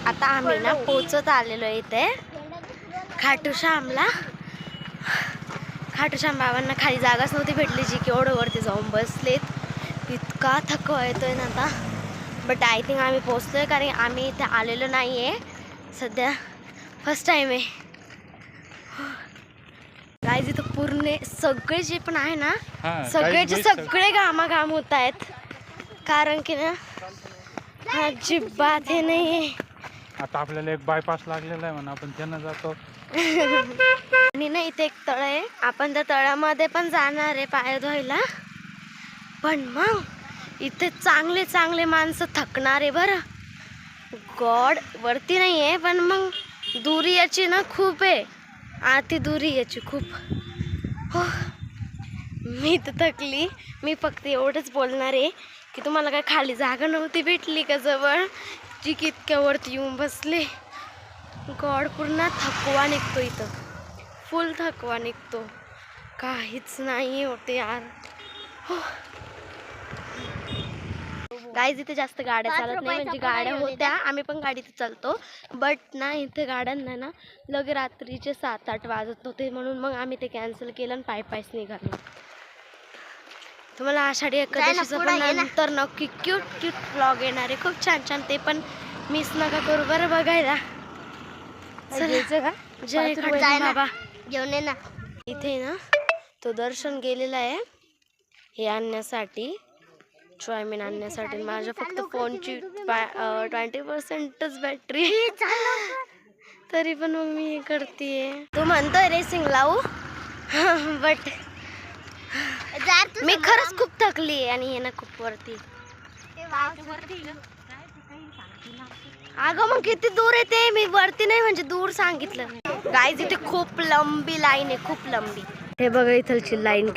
आता आम्ही ना पोचत आलेलो इथे खाटूश्यामला. खाटूश्याम बाबांना खाली जागाच नव्हती भेटली, जी की एवढं वरती जाऊन बसलेत. इतका थकवा येतोय ना आता. बट आय थिंक आम्ही पोचतोय, कारण आम्ही इथे आलेलो नाही आहे सध्या, फर्स्ट टाइम आहे. गाईज इथं पूर्ण सगळे जे पण आहे ना, सगळेचे सगळे घामाघाम होत आहेत, कारण की ना अजिबात हे नाही आहे. आता आपल्याला एक बायपास लागलेला आहे म्हणा, आपण त्यांना जातो. आणि ना इथे एक तळ आहे, आपण त्या तळामध्ये पण जाणार आहे पाय धुवायला. पण मग इथे चांगले चांगले माणसं थकणार आहे बरं. गॉड वरती नाही आहे, पण मग दुरी याची ना खूप आहे, आती दुरी याची खूप. हो मी तर थकली. मी फक्त एवढंच बोलणार आहे की तुम्हाला काय खाली जागा नव्हती भेटली का जवळ, जी की इतक्यावरती येऊन बसले. गॉड पूर्ण थकवा निघतो इथं, फुल थकवा निघतो, काहीच नाही होते यार. गाईज इथे जास्त गाड्या चालत नाही, म्हणजे गाड्या होत्या, आम्ही पण गाडीत चालतो, बट ना इथे गाड्यांना ना लगे रात्रीचे 7-8 वाजत होते, म्हणून मग आम्ही ते कॅन्सल केलं आणि पायीच निघालो. तुम्हाला आषाढी एकादशीचं पण नंतर नक्की क्यूट क्यूट व्लॉग येणार आहे, खूप छान छान, ते पण मिस नका करू बरं बघायला. जय खंडोबा बाबा घेऊन ये ना. इथे ना तो दर्शन गेलेला आहे हे आणण्यासाठी, चॉयमीन आणण्यासाठी. माझ्या फक्त फोनची 20%च बॅटरी, तरी पण मग मी हे करतेय. तू म्हणतोय रेसिंग लावू, बट मी खरंच खूप थकली आहे आणि हे ना खूप वरती. अगं मग किती दूर येते, मी वरती नाही म्हणजे दूर सांगितलं. गाईज इथे खूप लंबी लाईन आहे, खूप लंबी. हे बघा इथलची लाईन